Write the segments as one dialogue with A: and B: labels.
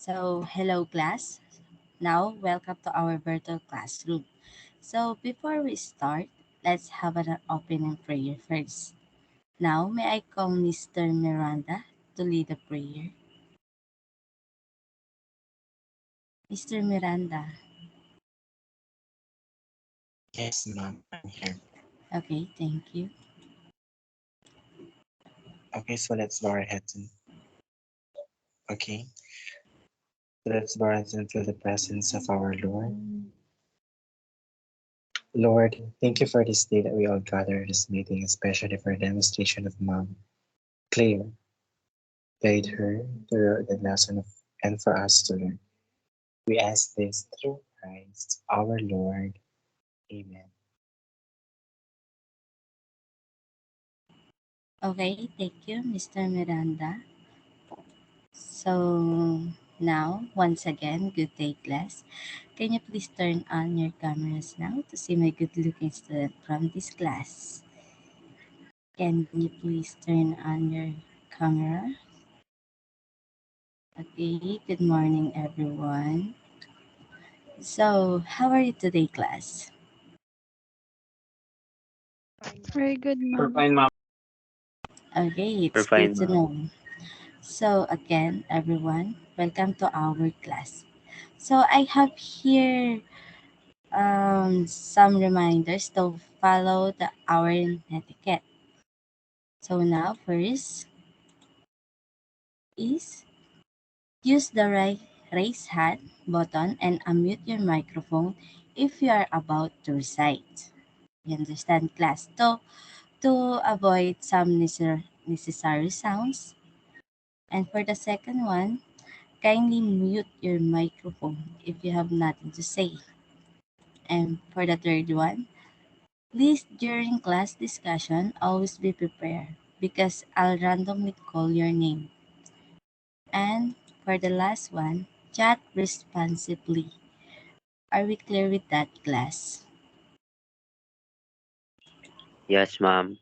A: So, hello class. Now, welcome to our virtual classroom. So, before we start, let's have an opening prayer first. Now, may I call Mr. Miranda to lead the prayer? Mr. Miranda.
B: Yes, ma'am, I'm here.
A: Okay, thank you.
B: Okay, so let's bow our heads. Okay, so let's bow our heads and feel the presence of our Lord. Lord, thank you for this day that we all gather at this meeting, especially for the demonstration of Mom. Claire, guide her through the lesson and for us to learn. We ask this through Christ our Lord. Amen.
A: Okay, thank you, Mr. Miranda. So, now, once again, good day class. Can you please turn on your cameras now to see my good looking student from this class? Can you please turn on your camera? Okay, good morning everyone. So, how are you today class?
C: Very good,
B: We're
C: ma'am.
B: fine, Mom.
A: Okay,
D: We're
A: it's good
D: fine,
A: to
D: ma'am.
A: know. So, again, everyone, welcome to our class. So, I have here some reminders to follow the hour etiquette. So, now, first is use the raise hand button and unmute your microphone if you are about to recite. You understand, class? To avoid some necessary sounds. And for the second one, kindly mute your microphone if you have nothing to say. And for the third one, please during class discussion, always be prepared because I'll randomly call your name. And for the last one, chat responsibly. Are we clear with that, class?
D: Yes, ma'am.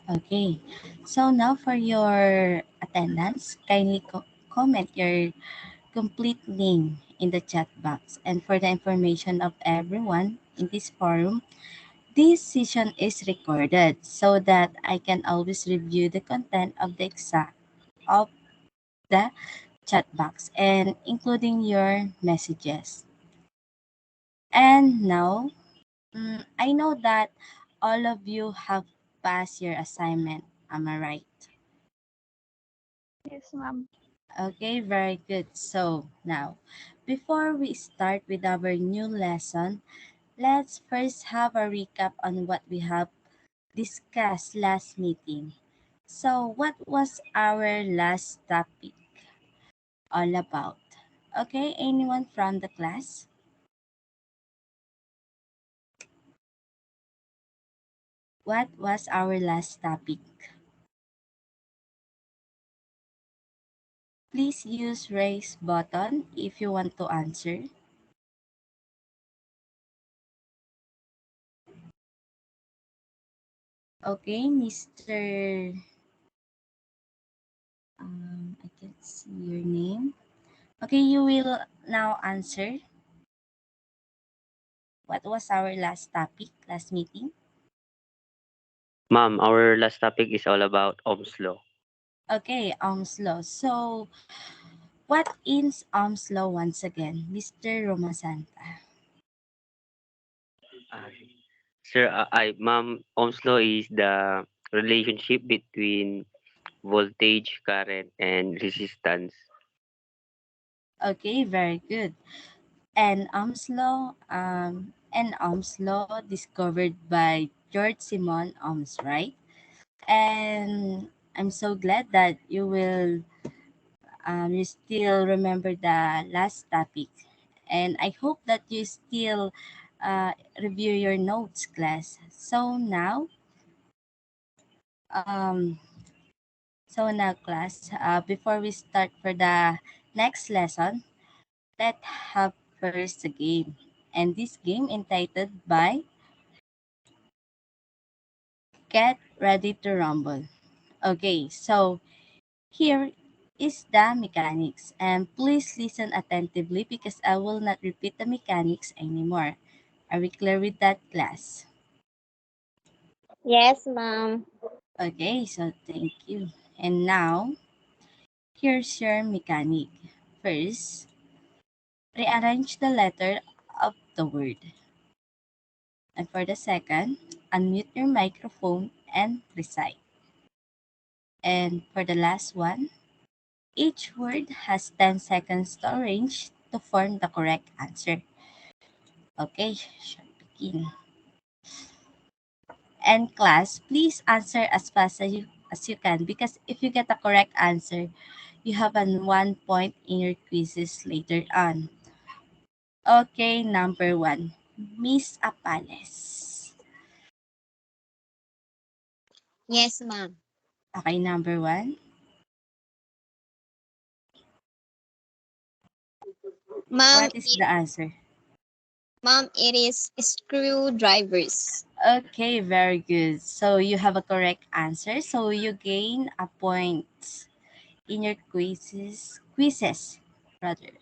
A: Okay. So now for your attendance, kindly comment your complete name in the chat box. And for the information of everyone in this forum, this session is recorded so that I can always review the content of the exact of the chat box and including your messages. And now, I know that all of you have passed your assignment. Am I right?
C: Yes, ma'am.
A: Okay, very good. So now, before we start with our new lesson, let's first have a recap on what we have discussed last meeting. So, what was our last topic all about? Okay, anyone from the class? What was our last topic? Please use raise button if you want to answer. Okay, Mr. I can't see your name. Okay, you will now answer. What was our last topic, last meeting?
D: Ma'am, our last topic is all about Ohm's law.
A: Okay, Ohm's law. So, what is Ohm's law once again, Mr. Romasanta?
D: Ah, Sir, ma'am, Ohm's law is the relationship between voltage, current, and resistance.
A: Okay, very good. And Ohm's law discovered by George Simon Ohms, right? And I'm so glad that you still remember the last topic, and I hope that you still review your notes, class. Um, class, before we start for the next lesson, let's have first a game, and this game entitled by Get Ready to Rumble. Okay, so here. is the mechanics. And please listen attentively because I will not repeat the mechanics anymore. Are we clear with that, class?
E: Yes, ma'am.
A: Okay, so thank you. And now, here's your mechanic. First, rearrange the letter of the word. And for the second, unmute your microphone and recite. And for the last one, each word has 10 seconds to arrange to form the correct answer. Okay, shall begin. And class, please answer as fast as you can because if you get the correct answer, you have an 1 point in your quizzes later on. Okay, number one, Miss Apales.
E: Yes, ma'am.
A: Okay, number one.
E: Ma'am,
A: What is the answer?
E: it is screwdrivers.
A: Okay, very good. So you have a correct answer. So you gain a point in your quizzes rather.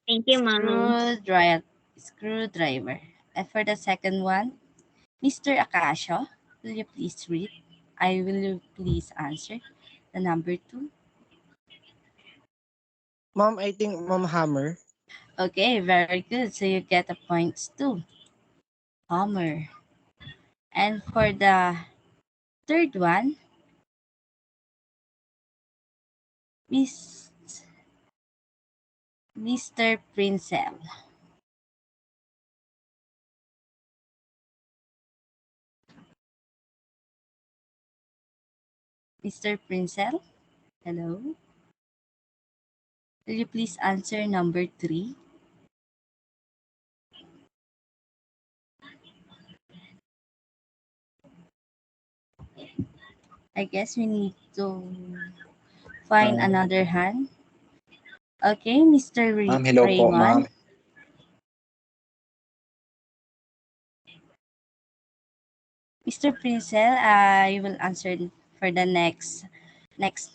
E: Thank you, ma'am.
A: Screwdriver. And for the second one, Mr. Akasho, will you please read? I will you please answer the number two.
F: Mom, I think Mom Hammer.
A: Okay, very good. So you get a points too. Hammer. And for the third one, Miss Mr. Princel. Mr. Princel, hello. Will you please answer number three? I guess we need to find
B: Um,
A: another hand. Okay, Mr.
B: Hello po, ma'am.
A: Raymond. Mr. Princel, I will answer for the next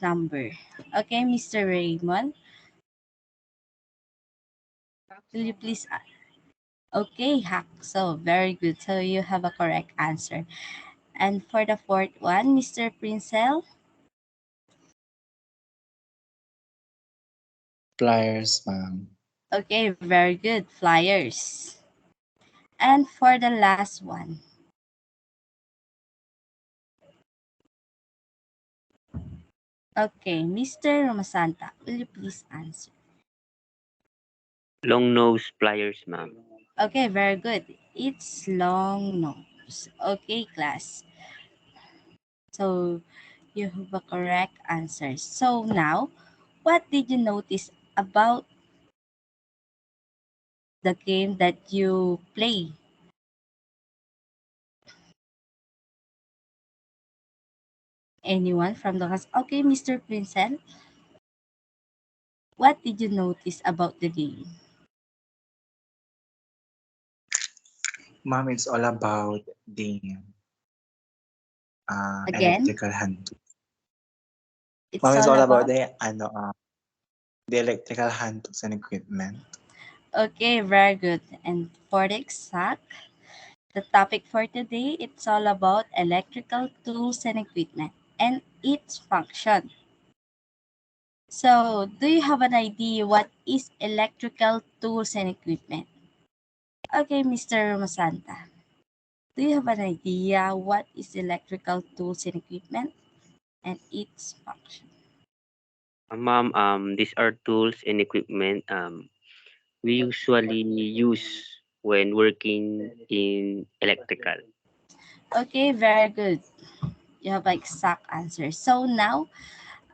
A: number. Okay, Mr. Raymond, will you please okay, hack. So very good. So you have a correct answer. And for the fourth one, Mr. Princel.
B: Pliers, ma'am.
A: Okay, very good. Flyers. And for the last one, okay, Mr. Romasanta, will you please answer?
D: Long nose pliers, ma'am.
A: Okay, very good. It's long nose. Okay, class. So you have a correct answer. So now, what did you notice about the game that you play? Anyone from the class? Okay, Mr. Princel, what did you notice about the game?
B: Ma'am, it's all about the
A: Again,
B: electrical hand. Ma'am,
A: it's
B: it's
A: all
B: all about
A: about.
B: the electrical hand tools and equipment.
A: Okay, very good. And for the exact, the topic for today, it's all about electrical tools and equipment and its function. So, do you have an idea what is electrical tools and equipment? Okay, Mr. Masanta, do you have an idea what is electrical tools and equipment and its function?
D: Ma'am, these are tools and equipment we usually use when working in electrical.
A: Okay, very good. You have an exact answer. So now,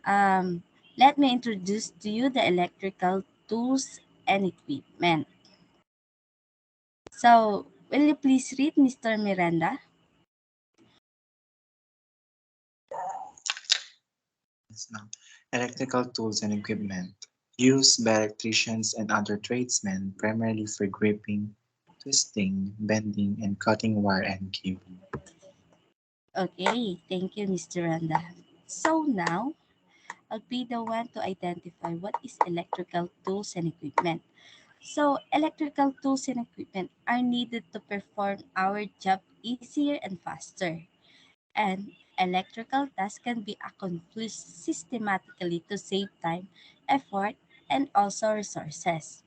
A: um, let me introduce to you the electrical tools and equipment. So, will you please read, Mr. Miranda?
B: Yes, ma'am. Electrical tools and equipment used by electricians and other tradesmen primarily for gripping, twisting, bending, and cutting wire and cable.
A: Okay, thank you, Mr. Miranda. So now, I'll be the one to identify what is electrical tools and equipment. So, electrical tools and equipment are needed to perform our job easier and faster. And electrical tasks can be accomplished systematically to save time, effort, and also resources.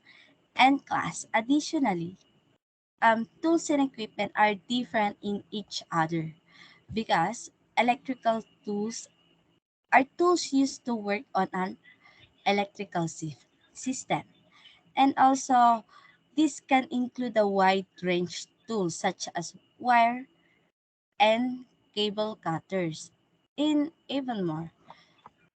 A: And class, additionally, tools and equipment are different in each other because electrical tools are tools used to work on an electrical system. And also, this can include a wide range tools such as wire and cable cutters, and even more.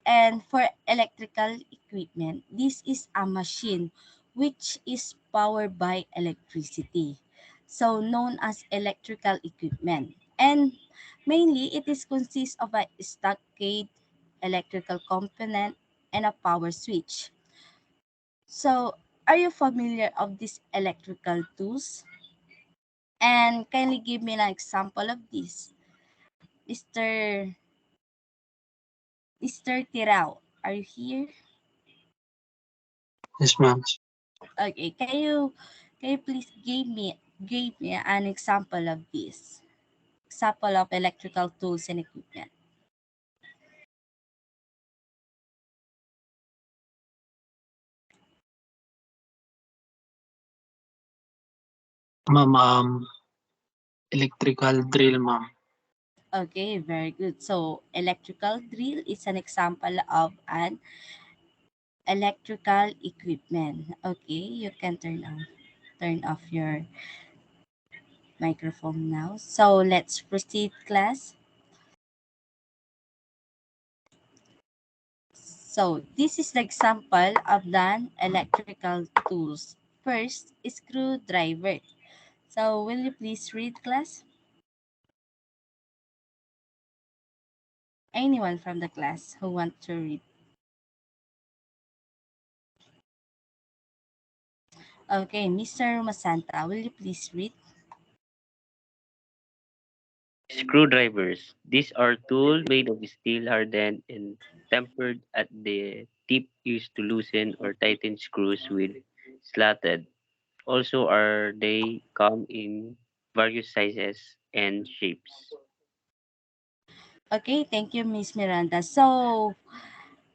A: And for electrical equipment, this is a machine which is powered by electricity, so known as electrical equipment. And mainly, it is consists of a stockade electrical component and a power switch. So, are you familiar of these electrical tools? And kindly give me an example of this, Mr. Mr. Tirao. Are you here?
G: Yes, ma'am.
A: Okay, can you please give me an example of this? Example of electrical tools and equipment.
G: Ma'am, electrical drill, ma'am.
A: Okay, very good. So electrical drill is an example of an electrical equipment. Okay, you can turn off your microphone now. So let's proceed, class. So this is the example of the electrical tools. First, screwdriver. So will you please read, class? Anyone from the class who want to read? Okay, Mr. Masanta, will you please read?
D: Screwdrivers. These are tools made of steel hardened and tempered at the tip used to loosen or tighten screws with slatted. Also are they come in various sizes and shapes.
A: Okay, thank you, Miss Miranda. So,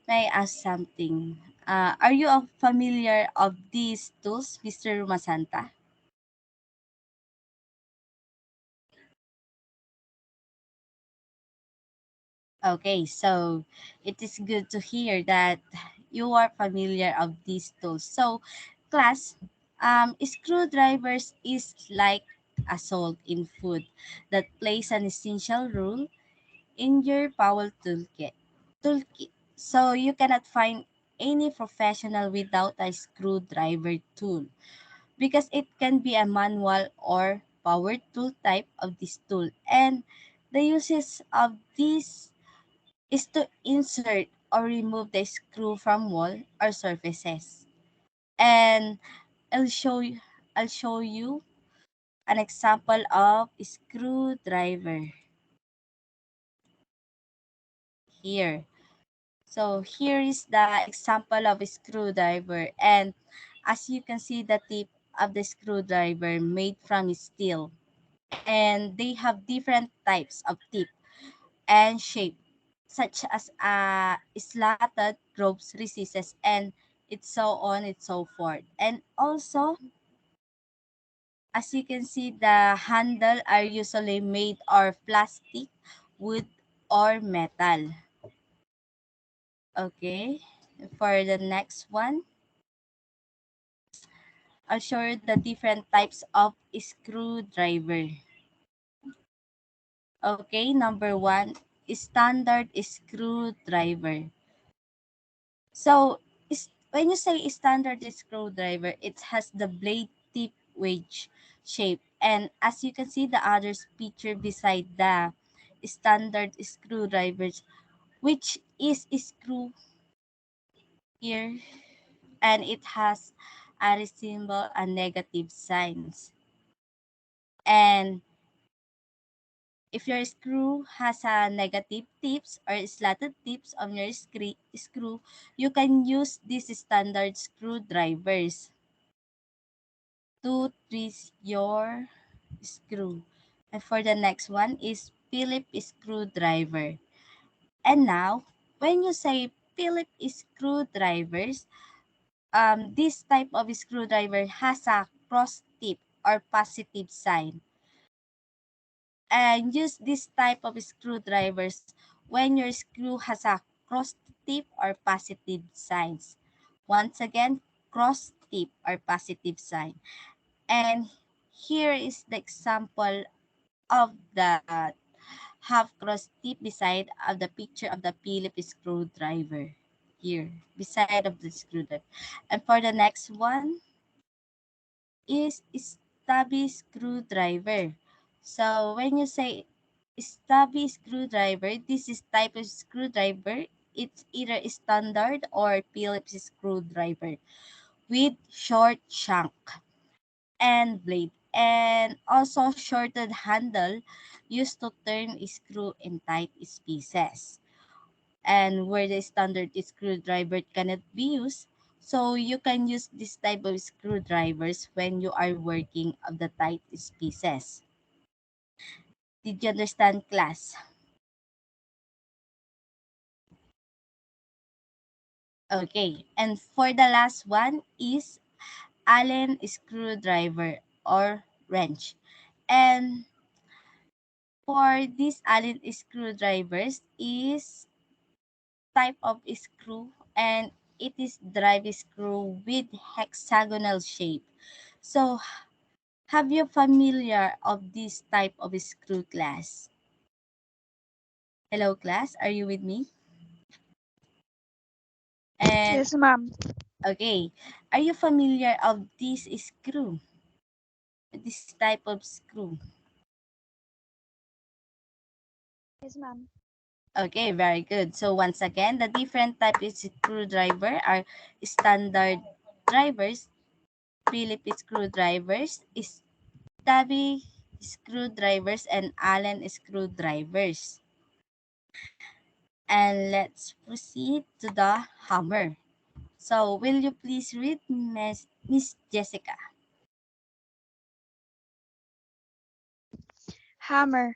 A: may I ask something? Are you familiar of these tools, Mr. Masanta? Okay, so it is good to hear that you are familiar of these tools. So, class, screwdrivers is like a salt in food that plays an essential role in your power toolkit. So you cannot find any professional without a screwdriver tool because it can be a manual or power tool type of this tool. And the uses of this is to insert or remove the screw from wall or surfaces. And I'll show you I'll show you an example of screwdriver here. So here is the example of a screwdriver, and as you can see the tip of the screwdriver made from steel, and they have different types of tip and shape such as slatted ropes recesses and it's so on and so forth. And also as you can see the handle are usually made of plastic, wood, or metal. Okay, for the next one I'll show you the different types of screwdriver. Okay, number one, standard screwdriver. So, when you say standard screwdriver, it has the blade tip wedge shape. And as you can see, the others picture beside the standard screwdrivers, which is screw here, and it has a symbol and negative signs. And If your screw has a negative tips or slatted tips on your screw, you can use these standard screwdrivers to twist your screw. And for the next one is Phillips screwdriver. And now, when you say Phillips screwdrivers, this type of screwdriver has a cross tip or positive sign. And use this type of screwdrivers when your screw has a cross tip or positive signs. Once again, cross tip or positive sign. And here is the example of the half cross tip beside of the picture of the Phillips screwdriver here beside of the screwdriver. And for the next one is stubby screwdriver. So when you say stubby screwdriver, this is type of screwdriver. It's either standard or Phillips screwdriver with short shank and blade, and also shorted handle used to turn a screw in tight spaces. And where the standard screwdriver cannot be used, so you can use this type of screwdrivers when you are working of the tight spaces. Did you understand, class? Okay, and for the last one is Allen screwdriver or wrench. And for these Allen screwdrivers is type of screw, and it is drive screw with hexagonal shape. So have you familiar of this type of screw, class? Hello class, are you with me? And
C: Yes, ma'am.
A: okay, are you familiar of this screw? This type of screw.
C: Yes, ma'am.
A: Okay, very good. So once again, the different type of screwdriver are standard drivers, Phillips screwdrivers, stubby screwdrivers, and Allen screwdrivers. And let's proceed to the hammer. So will you please read, Miss Jessica?
C: Hammer.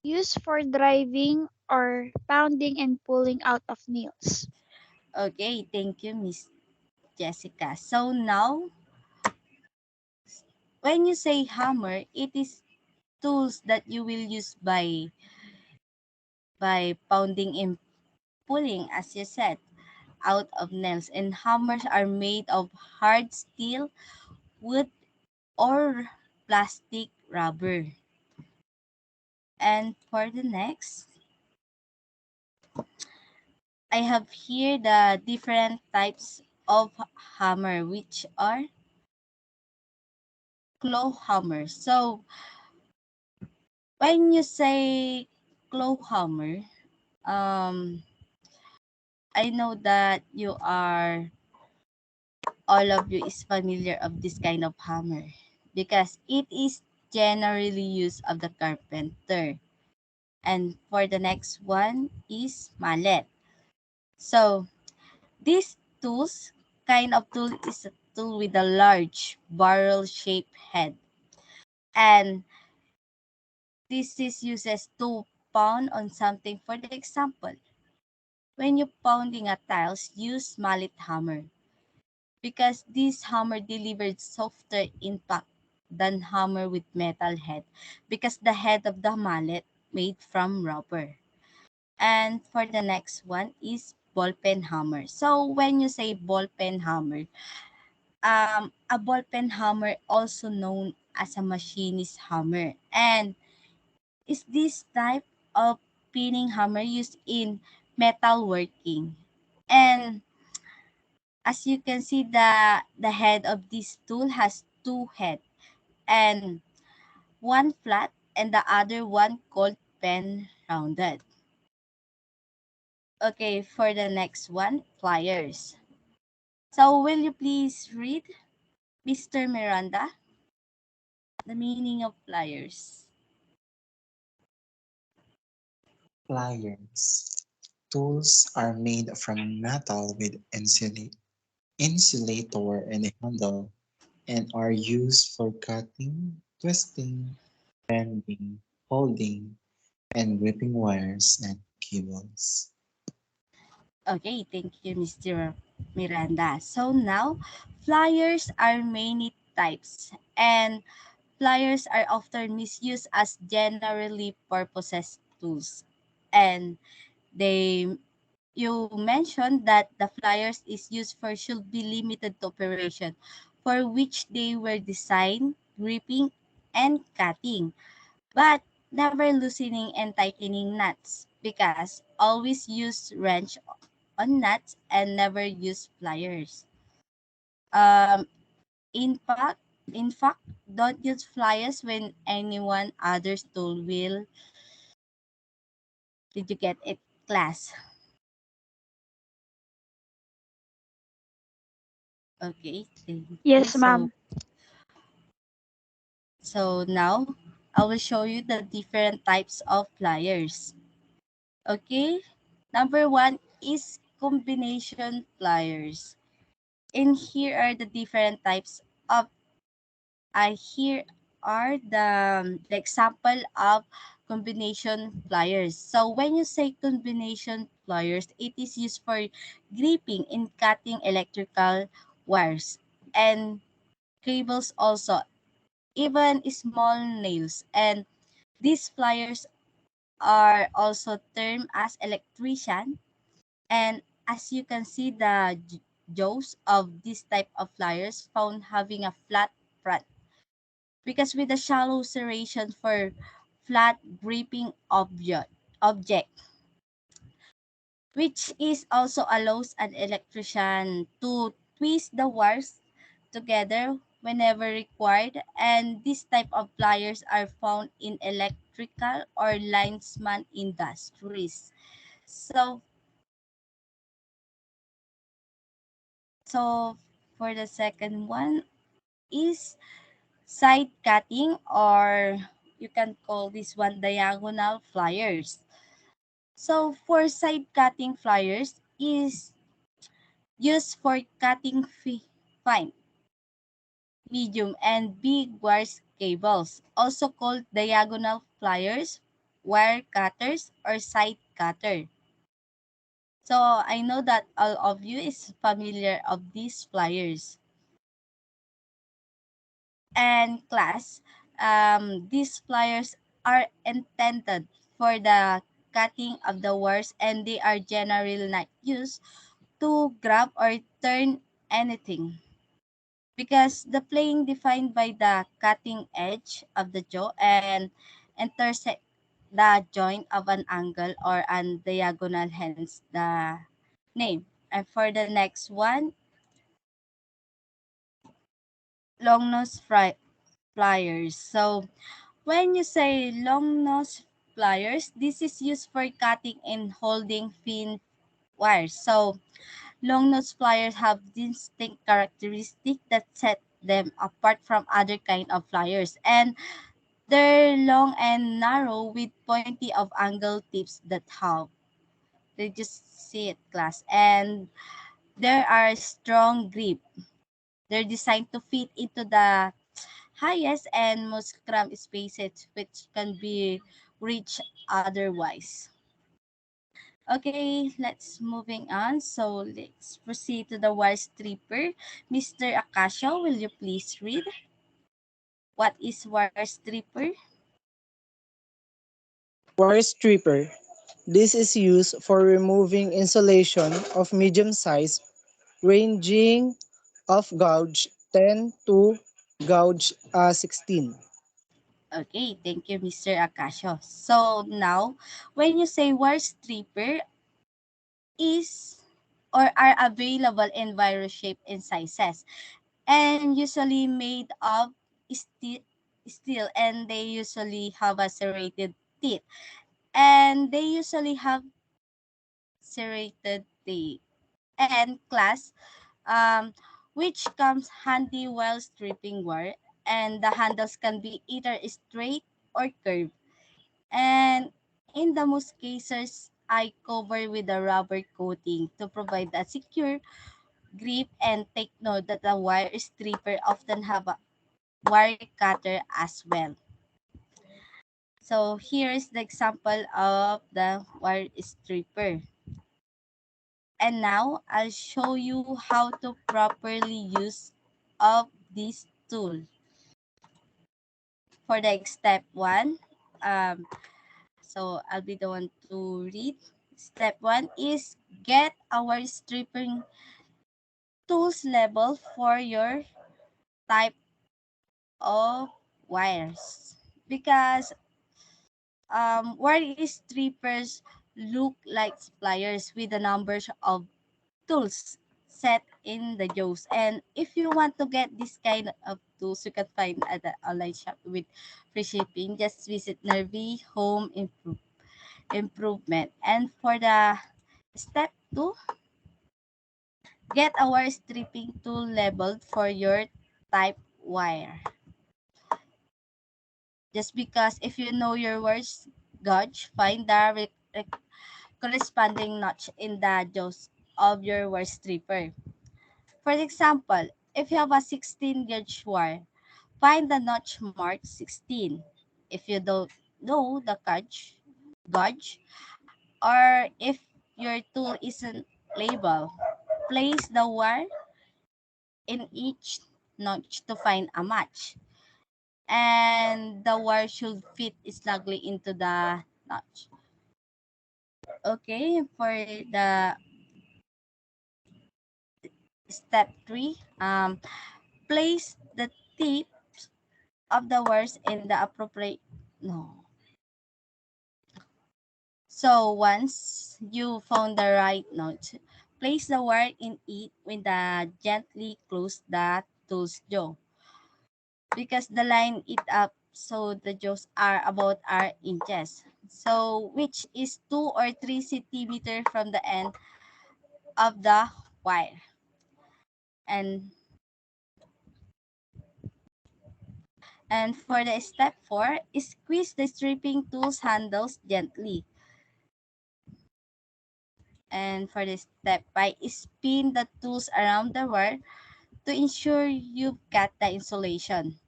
C: Used for driving or pounding and pulling out of nails.
A: Okay, thank you, Miss Jessica. So now, when you say hammer, it is tools that you will use by pounding and pulling, as you said, out of nails. And hammers are made of hard steel, wood, or plastic rubber. And for the next, I have here the different types of hammer, which are claw hammer. So when you say claw hammer, um, I know that all of you is familiar of this kind of hammer because it is generally used of the carpenter. And for the next one is mallet. So this kind of tool is a tool with a large barrel-shaped head. And this is uses to pound on something. For the example, when you're pounding a tiles, use mallet hammer because this hammer delivered softer impact than hammer with metal head because the head of the mallet made from rubber. And for the next one is ball pen hammer. So when you say ball pen hammer, a ball pen hammer also known as a machinist hammer, and is this type of pinning hammer used in metalworking. And as you can see, the head of this tool has two head, and one flat and the other one called pen rounded. Okay, for the next one, pliers. So will you please read, Mr. Miranda, the meaning of pliers?
B: Pliers. Tools are made from metal with insulator and a handle and are used for cutting, twisting, bending, holding, and gripping wires and cables.
A: Okay, thank you, Mr. Miranda. So now, flyers are many types, and flyers are often misused as generally purposes tools. And they you mentioned that the flyers is used for should be limited to operation for which they were designed, gripping, and cutting, but never loosening and tightening nuts because always use wrench on nuts and never use pliers. Um, in fact, in fact, don't use pliers when anyone other's tool will. Did you get it, class? Okay, thank you.
C: Yes,
A: So,
C: ma'am.
A: so now I will show you the different types of pliers. Okay, number one is combination pliers. And here are the different types of here are the example of combination pliers. So when you say combination pliers, it is used for gripping and cutting electrical wires and cables also, even small nails. And these pliers are also termed as electrician. And as you can see, the jaws of this type of pliers found having a flat front because with a shallow serration for flat gripping object, which is also allows an electrician to twist the wires together whenever required, and this type of pliers are found in electrical or linesman industries. So so for the second one is side cutting, or you can call this one diagonal flyers. So for side cutting flyers is used for cutting fine, medium, and big wires cables, also called diagonal flyers, wire cutters, or side cutter. So I know that all of you is familiar of these flyers. And class, these flyers are intended for the cutting of the wires, and they are generally not used to grab or turn anything because the plane defined by the cutting edge of the jaw and intersect the joint of an angle or an diagonal, hence the name. And for the next one, long nose pliers. So when you say long nose pliers, this is used for cutting and holding thin wires. So long nose pliers have distinct characteristics that set them apart from other kind of pliers, and they're long and narrow with pointy of angle tips that have. They just see it, class, and there are strong grip. They're designed to fit into the highest and most cramped spaces which can be reached otherwise. Okay, let's moving on. So let's proceed to the wire stripper. Mr. Akasha, will you please read what is wire stripper?
F: Wire stripper. This is used for removing insulation of medium size ranging of gauge 10 to gauge 16.
A: Okay, thank you, Mr. Akasha. So now, when you say wire stripper is or are available in various shape and sizes, and usually made of steel, steel, and they usually have a serrated teeth, and they usually have serrated teeth and class, um, which comes handy while stripping wire, and the handles can be either straight or curved. And In the most cases, I cover with a rubber coating to provide a secure grip, and take note that the wire stripper often have a wire cutter as well. So here is the example of the wire stripper. And now I'll show you how to properly use of this tool. For the step one, um, so I'll be the one to read. Step one is get our stripping tools level for your type of wires, because wire strippers look like pliers with the numbers of tools set in the jaws. And if you want to get this kind of tools, you can find at the online shop with free shipping. Just visit Nervy Home Improvement. And for the step two, get our stripping tool labeled for your type wire. Just because if you know your words gauge, find the corresponding notch in the jaws of your wire stripper. For example, if you have a 16 gauge wire, find the notch marked 16. If you don't know the gauge, or if your tool isn't labeled, place the wire in each notch to find a match. And the wire should fit snugly into the notch. Okay, for the step three, place the tip of the wires in the appropriate, no. So once you found the right notch, place the wire in it with the gently close the tool's jaw, because the line it up so the jaws are about 8 inches. So which is 2 or 3 centimeters from the end of the wire. And and for the step 4, squeeze the stripping tools handles gently. And for the step 5, spin the tools around the wire to ensure you've got the insulation.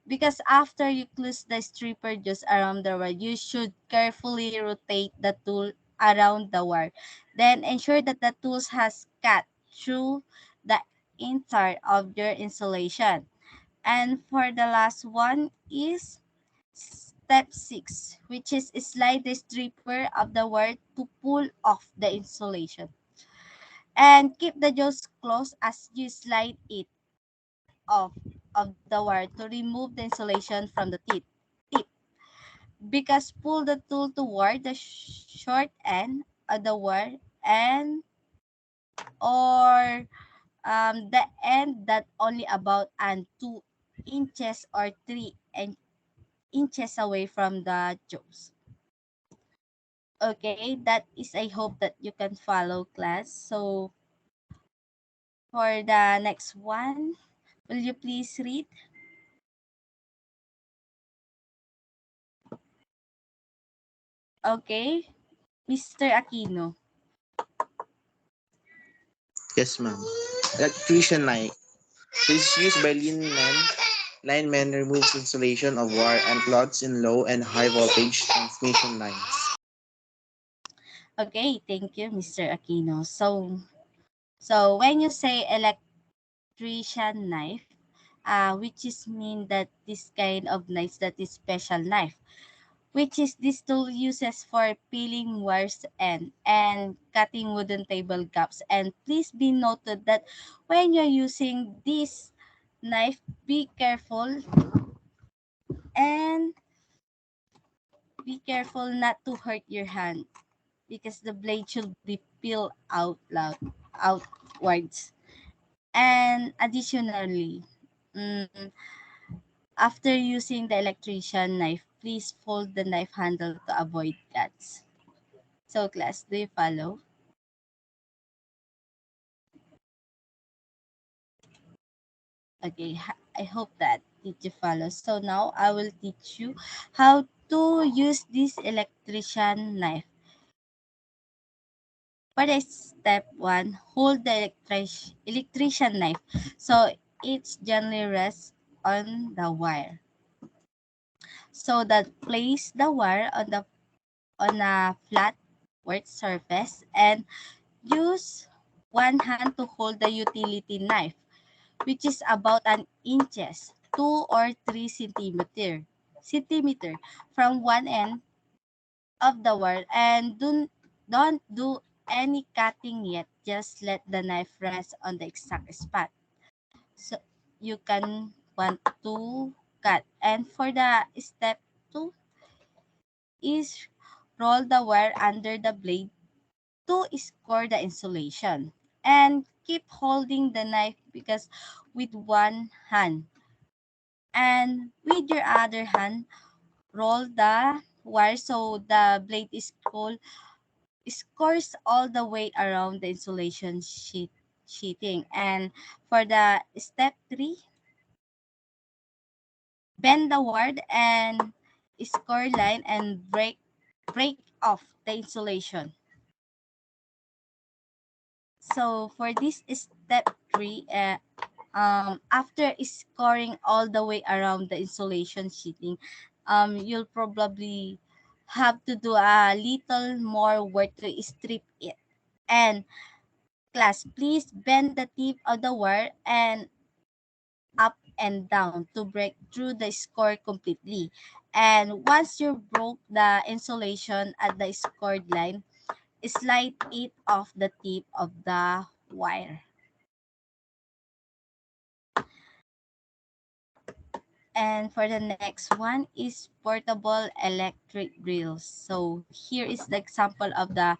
A: Because after you close the stripper just around the wire, you should carefully rotate the tool around the wire. Then ensure that the tools has cut through the entire of your insulation. And for the last one is step 6, which is slide the stripper of the wire to pull off the insulation. And keep the jaws closed as you slide it off of the wire to remove the insulation from the tip. Because pull the tool toward the short end of the wire, and or the end that only about 2 inches or 3 inches away from the jaws. Okay, that is, I hope that you can follow, class. So for the next one, will you please read? Okay, Mr. Aquino.
H: Yes, ma'am. Electrician light. This is used by linemen removes insulation of wire and plugs in low and high voltage transmission lines.
A: Okay, thank you, Mr. Aquino. So when you say electrician knife, which is mean that this kind of knife that is special knife, which is this tool uses for peeling wires and cutting wooden table gaps. And please be noted that when you're using this knife, be careful and be careful not to hurt your hand, because the blade should be peeled outwards. And additionally, mm, after using the electrician knife, please fold the knife handle to avoid cuts. So class, do you follow? Okay, I hope that did you follow. So now I will teach you how To use this electrician knife, for the step one, hold the electrician knife so it gently rests on the wire. So that place the wire on a flat work surface and use one hand to hold the utility knife, which is about an inches, 2 or 3 centimeter from one end of the wire, and don't do any cutting yet. Just let the knife rest on the exact spot. So you can want to cut. And for the step 2 is roll the wire under the blade to score the insulation. And keep holding the knife because with one hand and with your other hand roll the wire so the blade is cool scores all the way around the insulation sheeting. And for the step 3, bend the wire and score line and break off the insulation. So for this step 3, after scoring all the way around the insulation sheeting, you'll probably have to do a little more work to strip it. And class, please bend the tip of the wire and up and down to break through the score completely. And once you broke the insulation at the scored line, slide it off the tip of the wire. And for the next one is portable electric drills. So here is the example of the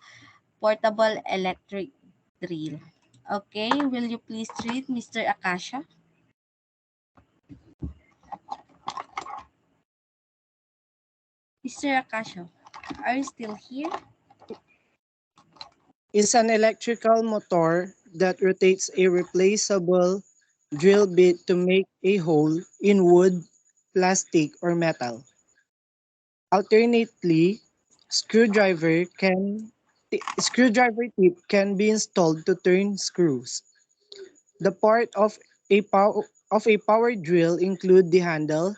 A: portable electric drill. Okay, will you please read, Mr. Akasha? Mr. Akasha, are you still here?
F: Is an electrical motor that rotates a replaceable drill bit to make a hole in wood, plastic, or metal. Alternately, screwdriver tip can be installed to turn screws. The part of a power drill include the handle,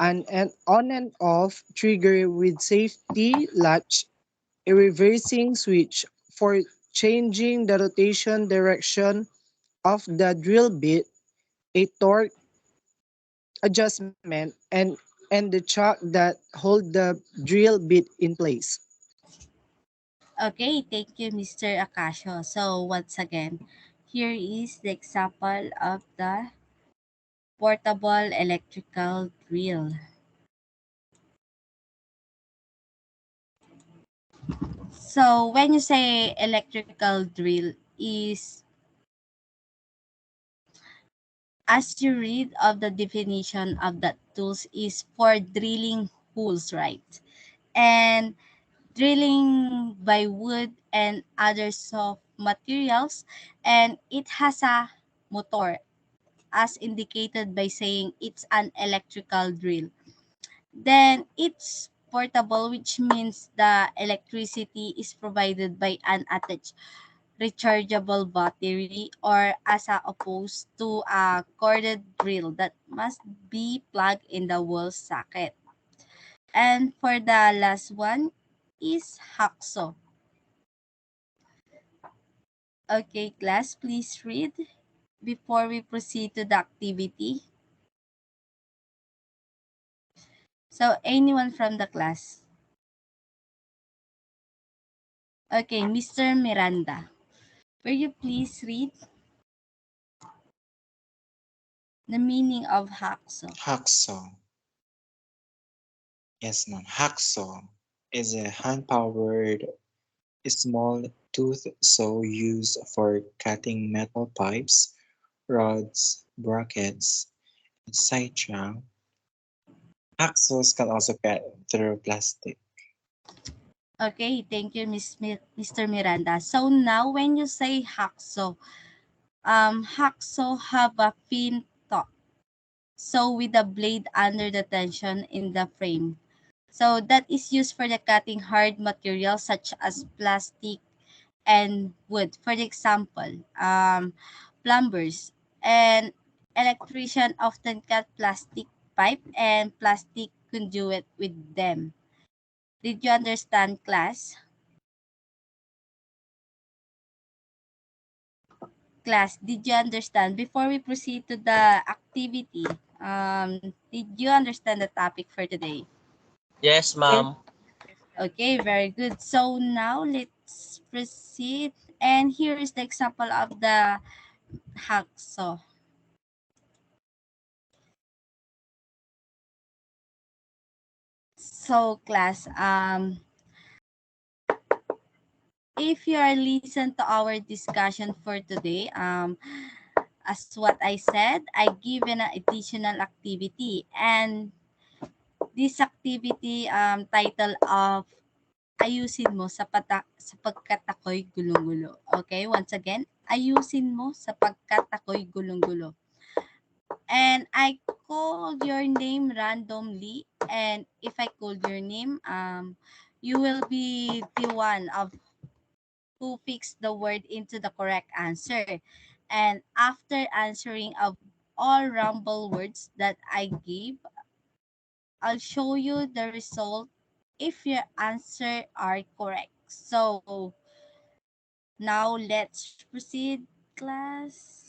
F: an on and off trigger with safety latch, a reversing switch for changing the rotation direction of the drill bit, a torque adjustment, and the chuck that hold the drill bit in place.
A: Okay, thank you, Mr. Akasha. So once again, here is the example of the portable electrical drill. So when you say electrical drill is as you read of the definition of that tools is for drilling holes, right? And drilling by wood and other soft materials, and it has a motor as indicated by saying it's an electrical drill. Then it's portable, which means the electricity is provided by an attached rechargeable battery or as opposed to a corded drill that must be plugged in the wall socket. And for the last one is hacksaw. Okay, class, please read before we proceed to the activity. So anyone from the class? Okay, Mr. Miranda, will you please read the meaning of hacksaw?
B: Hacksaw. Yes, ma'am. Hacksaw is a hand-powered small tooth saw used for cutting metal pipes, rods, brackets, etc. Hacksaws can also cut through plastic.
A: Okay, thank you, Mr. Miranda. So now when you say hacksaw have a fin top. So with the blade under the tension in the frame. So that is used for the cutting hard materials such as plastic and wood. For the example, plumbers and electrician often cut plastic pipe and plastic conduit with them. Did you understand, class? Class, did you understand? Before we proceed to the activity, did you understand the topic for today?
I: Yes, ma'am.
A: Okay, very good. So now let's proceed. And here is the example of the hacksaw. So class, if you are listen to our discussion for today, as what I said, I given an additional activity, and this activity title of ayusin mo sapagkat ako'y gulong-gulo. Okay, once again, ayusin mo sapagkat ako'y gulong-gulo. And I called your name randomly, and if I called your name, you will be the one of who picks the word into the correct answer. And after answering of all rumble words that I gave, I'll show you the result if your answer are correct. So now let's proceed, class.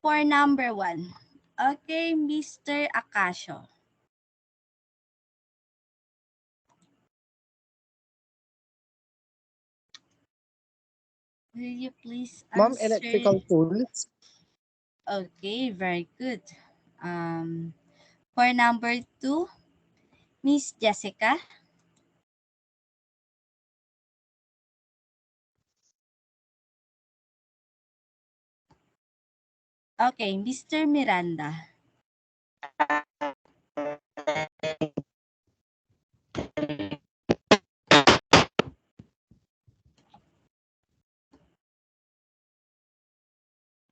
A: For number one. Okay, Mr. Akasho. Will you please
F: Mom,
A: answer?
F: electrical tools.
A: Okay, very good. Um, for number two, Miss Jessica. Okay, Mr. Miranda.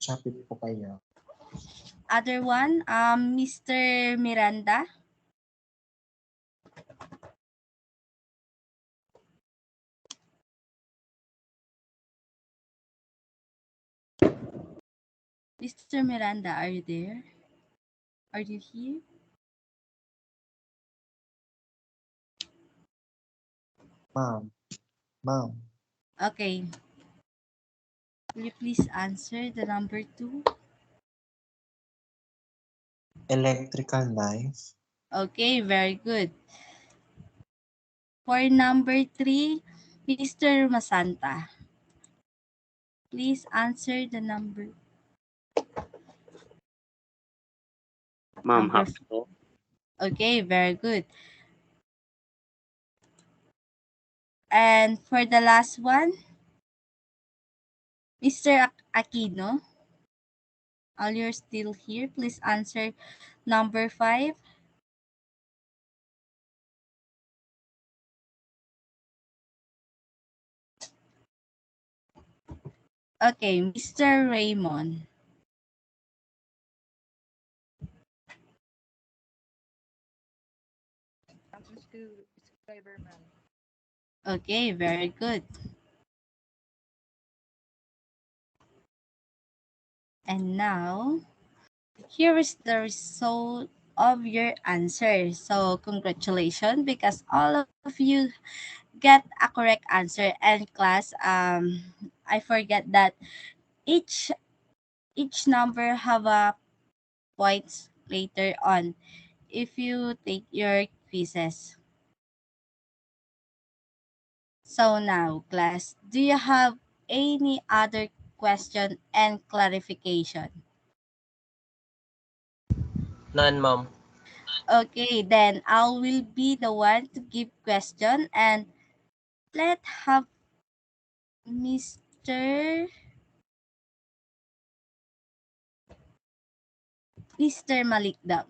B: Shopee po kayo.
A: Other one, Mr. Miranda. Mr. Miranda, are you there? Are you here?
B: Ma'am, ma'am,
A: Okay. Will you please answer the number two?
B: electrical knife,
A: Okay, very good. For number three, Mr. Masanta. Please answer the
D: Ma'am,
A: number.
D: hacksaw.
A: Okay, very good. And for the last one, Mr. Aquino. All you're still here, please answer number five. Okay, Mr. Raymond. Okay, very good. And now, here is the result of your answer. So, congratulations because all of you get a correct answer. And class, I forget that each each number have a points later on if you take your quizzes. So now, class, do you have any other question and clarification?
I: None, ma'am.
A: Okay, then I will be the one to give question, and let have Mr. Mr. Malikdam.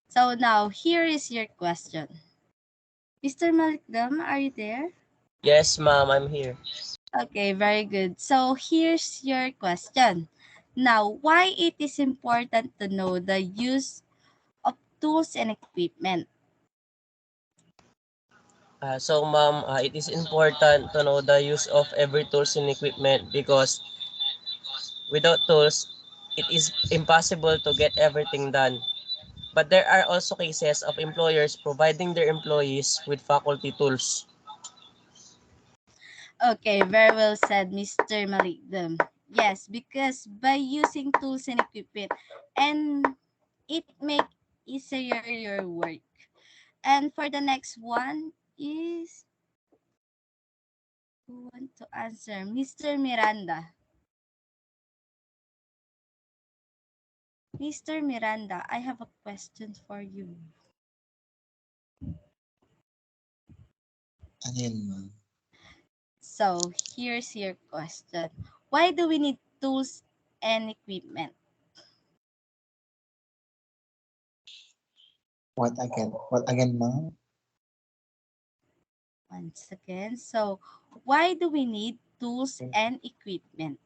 A: So now here is your question. Mr. Malikdam, are you there?
I: Yes, ma'am, I'm here.
A: Okay, very good. So here's your question. Now, why it is important to know the use of tools and equipment?
I: Ma'am, it is important to know the use of every tools and equipment because without tools, it is impossible to get everything done. But there are also cases of employers providing their employees with faculty tools.
A: Okay, very well said, Mr. Malikdam. Yes, because by using tools and equipment, and it make easier your work. And for the next one is, who want to answer? Mr. Miranda. Mr. Miranda, I have a question for you.
B: Ano yun, ma'am?
A: So, here's your question. Why do we need tools and equipment?
B: What again? What again, ma'am?
A: Once again, so why do we need tools and equipment?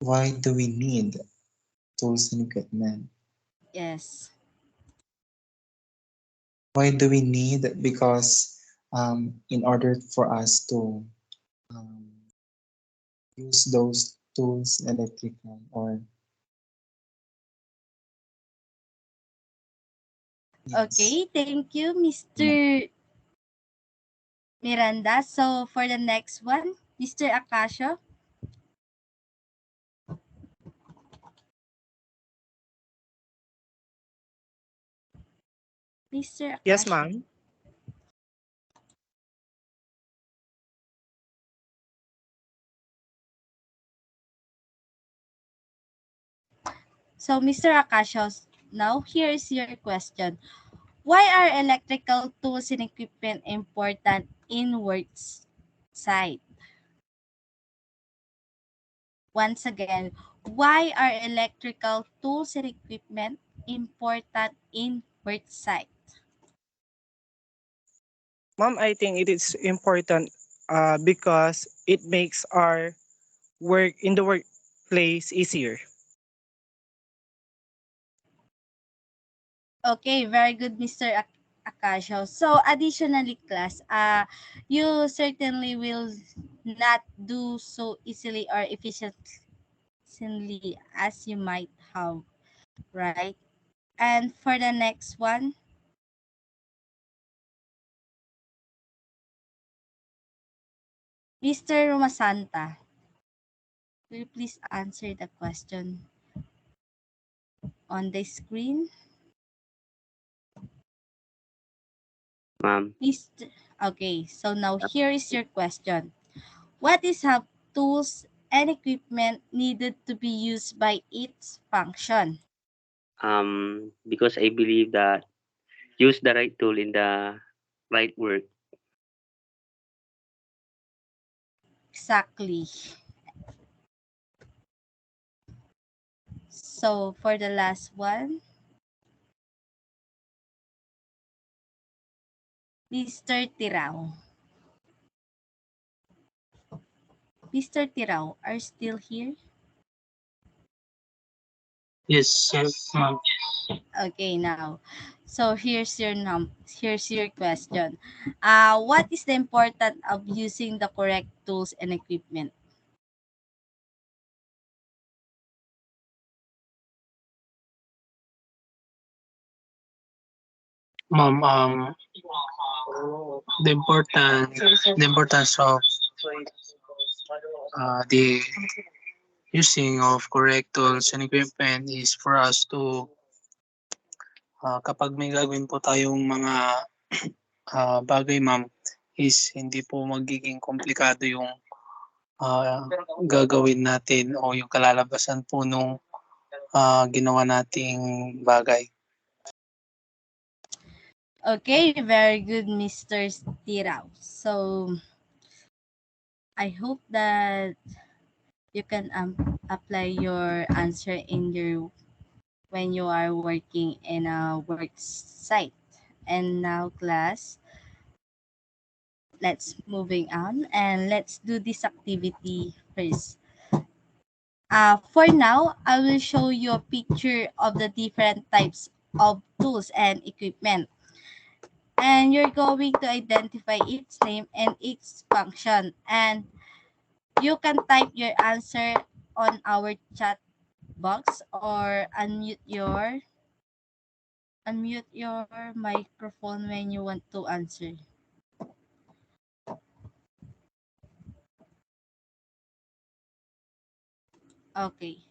B: Why do we need tools and equipment?
A: Yes.
B: Why do we need? Because in order for us to um, use those tools, electrical or yes,
A: Okay, thank you,
B: ma'am.
A: Mr. Miranda. So, for the next one, Mr. Akasha. Mr.
F: Yes,
A: Akasha.
F: ma'am.
A: So, Mr. Akasha, now here is your question. Why are electrical tools and equipment important in work site? Once again, why are electrical tools and equipment important in work site?
F: Ma'am, I think it is important because it makes our work in the workplace easier.
A: Okay, very good, Mr. Akasho. So, additionally, class, you certainly will not do so easily or efficiently as you might have, right? And for the next one, Mr. Romasanta, will you please answer the question on the screen?
D: Ma'am.
A: Mr. Okay, so now here is your question. What is have tools and equipment needed to be used by its function?
D: Because I believe that use the right tool in the right work.
A: Exactly. So for the last one, Mr. Tirao. Mr. Tirao, are you still here?
G: Yes, sir, ma'am.
A: Okay, now. So here's your question. What is the importance of using the correct tools and equipment?
G: Ma'am, the importance of the using of correct tools and equipment is for us to kapag may gagawin po tayong mga bagay, ma'am, is hindi po magiging komplikado yung ah, gagawin natin o yung kalalabasan po nung ginawa nating bagay.
A: Okay, very good, Mr. Tirao. So I hope that you can apply your answer in your when you are working in a work site. And now, class, let's moving on and let's do this activity first. For now, I will show you a picture of the different types of tools and equipment. And you're going to identify its name and its function. And you can type your answer on our chat box or unmute your microphone when you want to answer. Okay.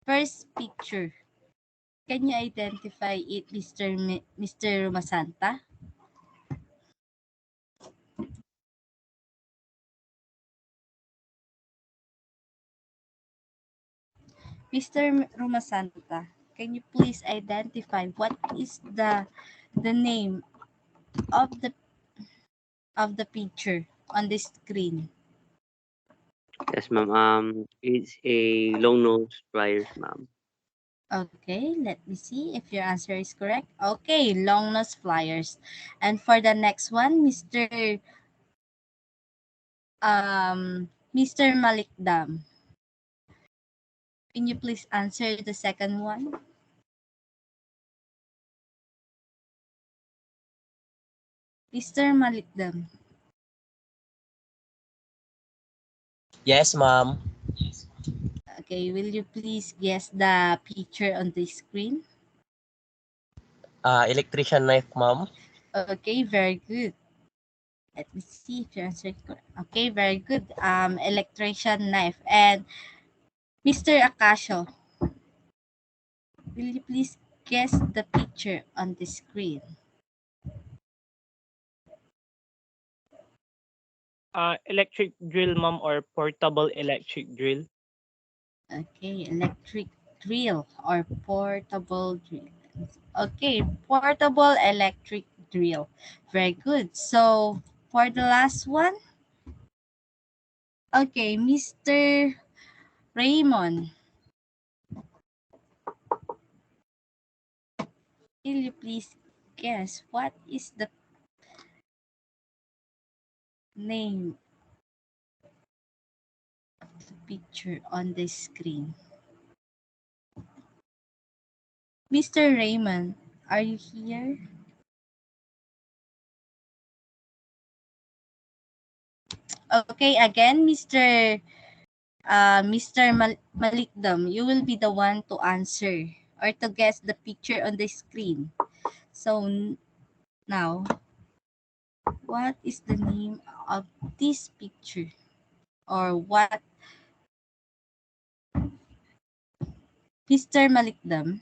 A: First picture. Can you identify it, Mr. Masanta? Mr. Rumasanta, can you please identify what is the name of the picture on the screen?
D: Yes, ma'am. It's a long nose pliers, ma'am.
A: Okay, let me see if your answer is correct. Okay, long nose pliers. And for the next one, Mr. Malikdam, can you please answer the second one? Mr. Malikdam.
I: Yes, ma'am.
A: Okay, will you please guess the picture on the screen?
I: Electrician knife, ma'am.
A: Okay, very good. Let me see if you answered correct. Okay, very good. Electrician knife. And Mr. Akasho, will you please guess the picture on the screen?
J: Electric drill, ma'am, or portable electric drill.
A: Okay, electric drill or portable drill. Okay, portable electric drill. Very good. So, for the last one, okay, Mr. Raymond, will you please guess what is the name of the picture on the screen? Mr. Raymond, are you here? Okay, again, Mr. Malikdam, you will be the one to answer or to guess the picture on the screen. So now, what is the name of this picture? Or what, Mr. Malikdam?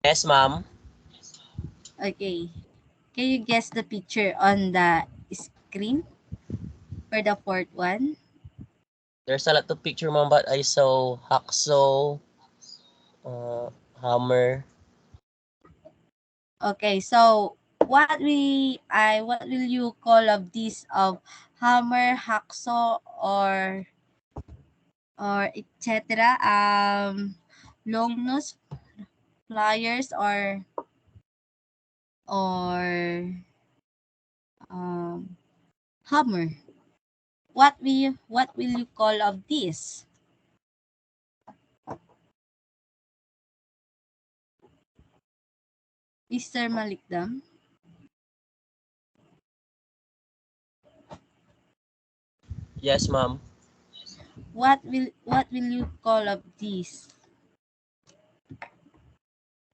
I: Yes, ma'am.
A: Okay, can you guess the picture on the screen for the fourth one?
I: There's a lot of picture, ma'am, but I saw hacksaw, uh, hammer.
A: Okay, so what will you call of this of hammer, hacksaw, or etc. Long nose pliers or um hammer. What will you call of this, Mr. Malikdam?
I: Yes, ma'am.
A: What will you call of this?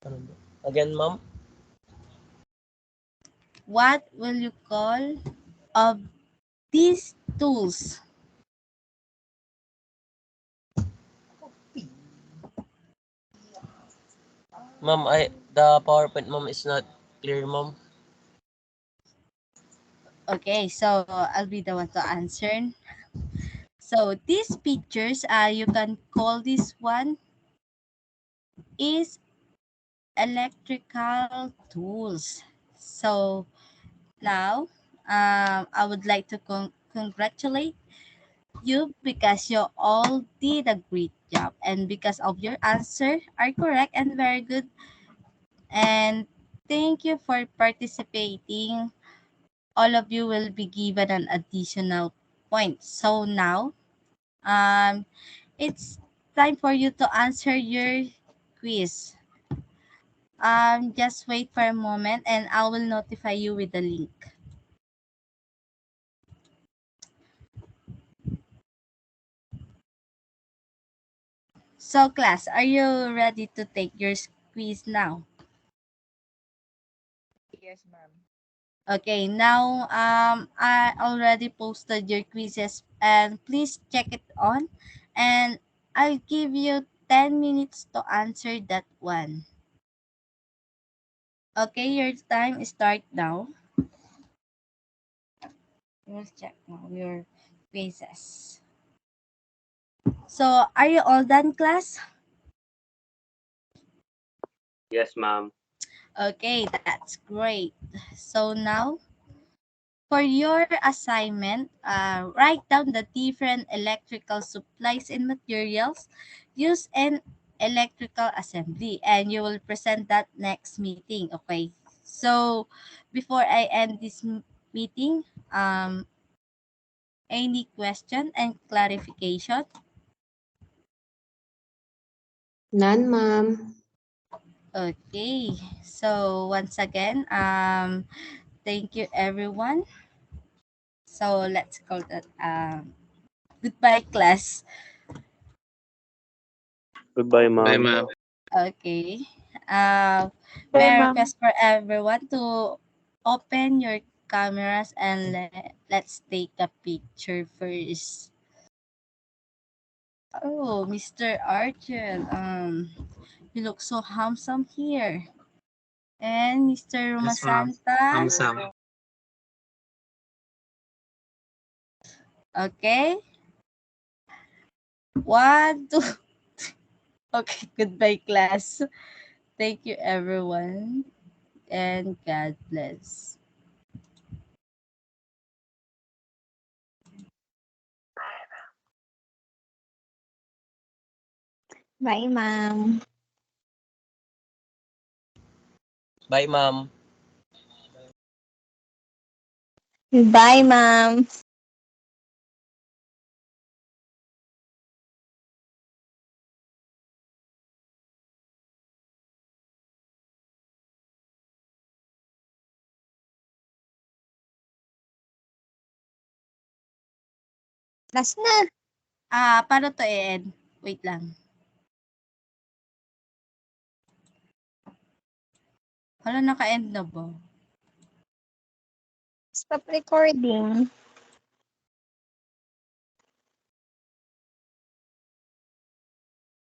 I: Ano ba? Again, ma'am.
A: What will you call of these tools?
I: Ma'am, the PowerPoint, ma'am, is not clear, ma'am.
A: Okay, so I'll be the one to answer. So these pictures, you can call this one is electrical tools. So now, I would like to congratulate you because you all did a great job, and because of your answer are correct and very good. And thank you for participating. All of you will be given an additional points. So now, um, it's time for you to answer your quiz. Just wait for a moment and I will notify you with the link. So class, are you ready to take your quiz now?
K: Yes, ma'am.
A: Okay, now I already posted your quizzes and please check it on and I'll give you 10 minutes to answer that one. Okay, your time start now. Let's check now your quizzes. So, are you all done, class?
D: Yes, ma'am.
A: Okay, that's great. So now, for your assignment, write down the different electrical supplies and materials used in electrical assembly, and you will present that next meeting. Okay. So, before I end this meeting, any question and clarification?
L: None, ma'am.
A: Okay. So once again, thank you everyone. So let's call that goodbye class.
D: Goodbye,
G: Bye,
D: ma'am.
G: ma'am.
A: Okay. Uh,
C: Bye,
A: may I
C: ma'am.
A: request for everyone to open your cameras and let's take a picture first. Oh, Mr. Archer, you look so handsome here. And Mr.
G: Yes, ma'am.
A: Romasanta,
G: I'm Sam.
A: okay. One, two. Okay, goodbye, class. Thank you, everyone, and God bless.
E: Bye, ma'am.
I: Bye, ma'am.
E: Bye, ma'am. Last na.
A: Paano to i-end? Wait lang. Hala, naka-end na ba?
E: Stop recording.